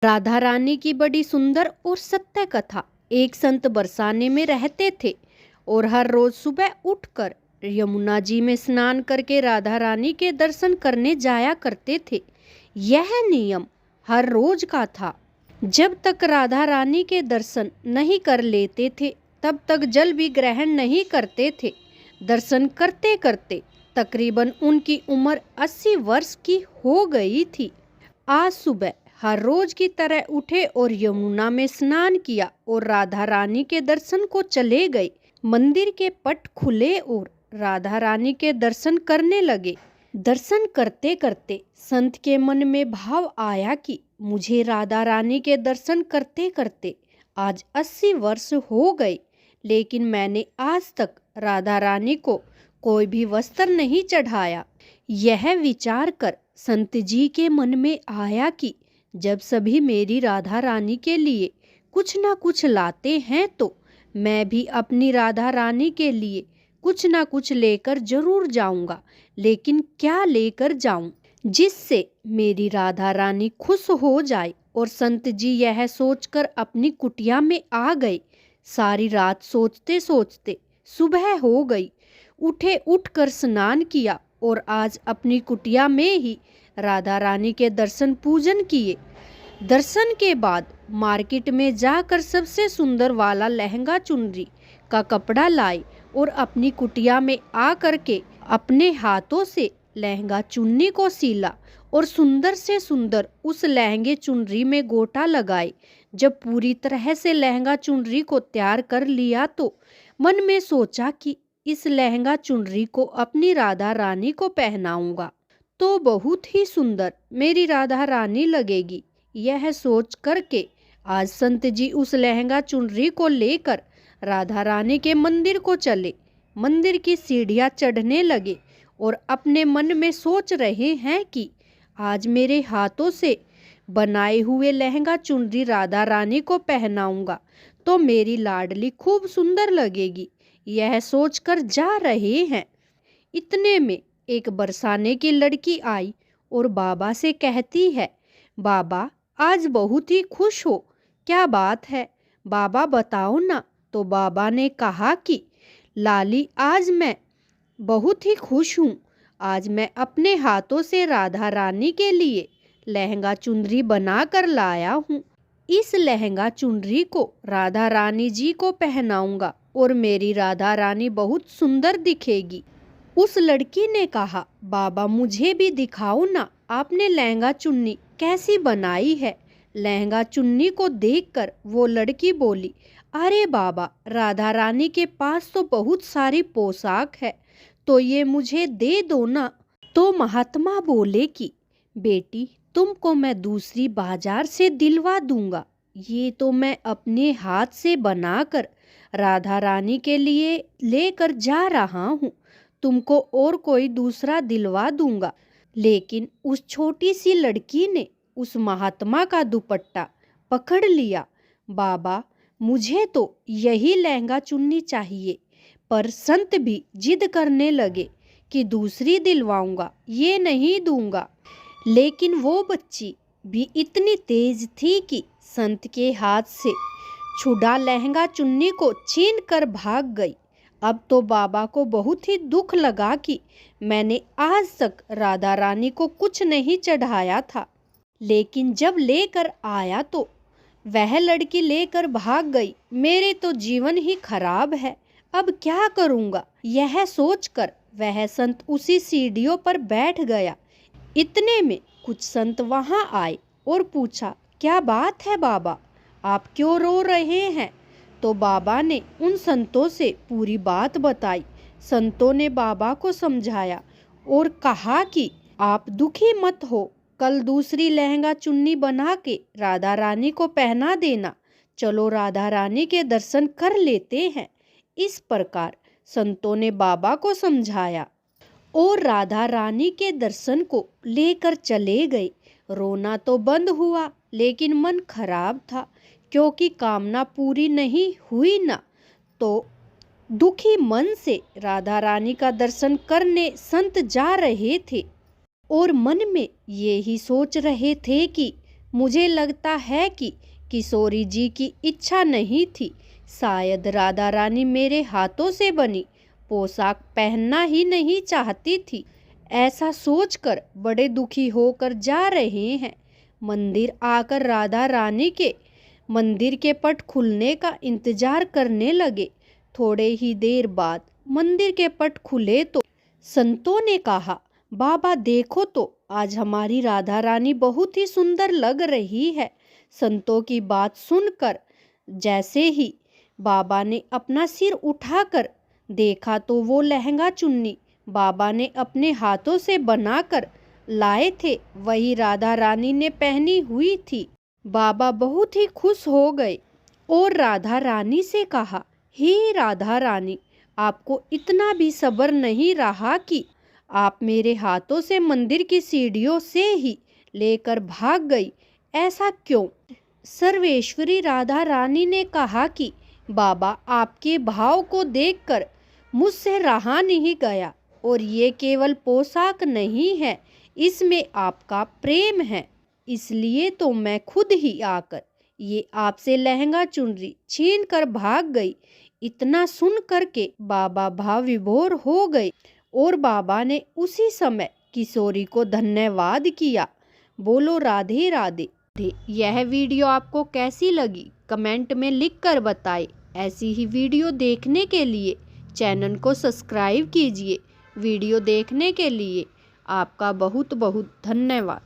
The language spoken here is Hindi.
राधा रानी की बड़ी सुंदर और सत्य कथा। एक संत बरसाने में रहते थे और हर रोज सुबह उठकर यमुना जी में स्नान करके राधा रानी के दर्शन करने जाया करते थे। यह नियम हर रोज का था। जब तक राधा रानी के दर्शन नहीं कर लेते थे तब तक जल भी ग्रहण नहीं करते थे। दर्शन करते करते तकरीबन उनकी उम्र 80 वर्ष की हो गई थी। आज सुबह हर रोज की तरह उठे और यमुना में स्नान किया और राधा रानी के दर्शन को चले गए। मंदिर के पट खुले और राधा रानी के दर्शन करने लगे। दर्शन करते करते संत के मन में भाव आया कि मुझे राधा रानी के दर्शन करते करते आज 80 वर्ष हो गए, लेकिन मैंने आज तक राधा रानी को कोई भी वस्त्र नहीं चढ़ाया। यह विचार कर संत जी के मन में आया कि जब सभी मेरी राधा रानी के लिए कुछ ना कुछ लाते हैं तो मैं भी अपनी राधा रानी के लिए कुछ ना कुछ लेकर जरूर जाऊंगा। लेकिन क्या लेकर जाऊं जिससे मेरी राधा रानी खुश हो जाए। और संत जी यह सोचकर अपनी कुटिया में आ गए। सारी रात सोचते सोचते सुबह हो गई। उठकर स्नान किया और आज अपनी कुटिया में ही राधा रानी के दर्शन पूजन किए। दर्शन के बाद मार्केट में जाकर सबसे सुंदर वाला लहंगा चुनरी का कपड़ा लाए और अपनी कुटिया में आ करके अपने हाथों से लहंगा चुन्नी को सीला और सुंदर से सुंदर उस लहंगे चुनरी में गोटा लगाए। जब पूरी तरह से लहंगा चुनरी को तैयार कर लिया तो मन में सोचा कि इस लहंगा चुनरी को अपनी राधा रानी को पहनाऊंगा तो बहुत ही सुंदर मेरी राधा रानी लगेगी। यह सोच करके आज संत जी उस लहंगा चुनरी को लेकर राधा रानी के मंदिर को चले। मंदिर की सीढ़ियां चढ़ने लगे और अपने मन में सोच रहे हैं कि आज मेरे हाथों से बनाए हुए लहंगा चुनरी राधा रानी को पहनाऊंगा तो मेरी लाडली खूब सुंदर लगेगी। यह सोचकर जा रहे हैं। इतने में एक बरसाने की लड़की आई और बाबा से कहती है, बाबा आज बहुत ही खुश हो, क्या बात है बाबा बताओ ना। तो बाबा ने कहा कि लाली आज मैं बहुत ही खुश हूँ। आज मैं अपने हाथों से राधा रानी के लिए लहंगा चुनरी बना कर लाया हूँ। इस लहंगा चुनरी को राधा रानी जी को पहनाऊंगा और मेरी राधा रानी बहुत सुंदर दिखेगी। उस लड़की ने कहा, बाबा मुझे भी दिखाओ ना आपने लहंगा चुन्नी कैसी बनाई है। लहंगा चुन्नी को देखकर वो लड़की बोली, अरे बाबा राधा रानी के पास तो बहुत सारी पोशाक है तो ये मुझे दे दो ना। तो महात्मा बोले कि बेटी तुमको मैं दूसरी बाजार से दिलवा दूंगा, ये तो मैं अपने हाथ से बनाकर राधा रानी के लिए लेकर जा रहा हूँ, तुमको और कोई दूसरा दिलवा दूंगा। लेकिन उस छोटी सी लड़की ने उस महात्मा का दुपट्टा पकड़ लिया। बाबा मुझे तो यही लहंगा चुन्नी चाहिए। पर संत भी जिद करने लगे कि दूसरी दिलवाऊंगा, ये नहीं दूंगा। लेकिन वो बच्ची भी इतनी तेज थी कि संत के हाथ से छुड़ा लहंगा चुन्नी को छीन कर भाग गई। अब तो बाबा को बहुत ही दुख लगा कि मैंने आज तक राधा रानी को कुछ नहीं चढ़ाया था, लेकिन जब लेकर आया तो वह लड़की लेकर भाग गई। मेरे तो जीवन ही खराब है, अब क्या करूँगा। यह सोचकर वह संत उसी सीढ़ियों पर बैठ गया। इतने में कुछ संत वहां आए और पूछा, क्या बात है बाबा, आप क्यों रो रहे हैं। तो बाबा ने उन संतों से पूरी बात बताई। संतों ने बाबा को समझाया और कहा कि आप दुखी मत हो, कल दूसरी लहंगा चुन्नी बना के राधा रानी को पहना देना। चलो राधा रानी के दर्शन कर लेते हैं। इस प्रकार संतों ने बाबा को समझाया और राधा रानी के दर्शन को लेकर चले गए। रोना तो बंद हुआ लेकिन मन खराब था क्योंकि कामना पूरी नहीं हुई ना। तो दुखी मन से राधा रानी का दर्शन करने संत जा रहे थे और मन में ये ही सोच रहे थे कि मुझे लगता है कि किशोरी जी की इच्छा नहीं थी। शायद राधा रानी मेरे हाथों से बनी पोशाक पहनना ही नहीं चाहती थी। ऐसा सोचकर बड़े दुखी होकर जा रहे हैं। मंदिर आकर राधा रानी के मंदिर के पट खुलने का इंतजार करने लगे। थोड़े ही देर बाद मंदिर के पट खुले तो संतों ने कहा, बाबा देखो तो, आज हमारी राधा रानी बहुत ही सुंदर लग रही है। संतों की बात सुनकर जैसे ही बाबा ने अपना सिर उठाकर देखा तो वो लहंगा चुन्नी बाबा ने अपने हाथों से बनाकर लाए थे वही राधा रानी ने पहनी हुई थी। बाबा बहुत ही खुश हो गए और राधा रानी से कहा, हे राधा रानी, आपको इतना भी सब्र नहीं रहा कि आप मेरे हाथों से मंदिर की सीढ़ियों से ही लेकर भाग गई, ऐसा क्यों? सर्वेश्वरी राधा रानी ने कहा कि बाबा, आपके भाव को देखकर मुझसे रहा नहीं गया और ये केवल पोशाक नहीं है, इसमें आपका प्रेम है। इसलिए तो मैं खुद ही आकर ये आपसे लहंगा चुनरी छीन कर भाग गई। इतना सुन करके बाबा भाव विभोर हो गए और बाबा ने उसी समय किशोरी को धन्यवाद किया। बोलो राधे राधे। यह वीडियो आपको कैसी लगी कमेंट में लिख कर बताएं। ऐसी ही वीडियो देखने के लिए चैनल को सब्सक्राइब कीजिए। वीडियो देखने के लिए आपका बहुत बहुत धन्यवाद।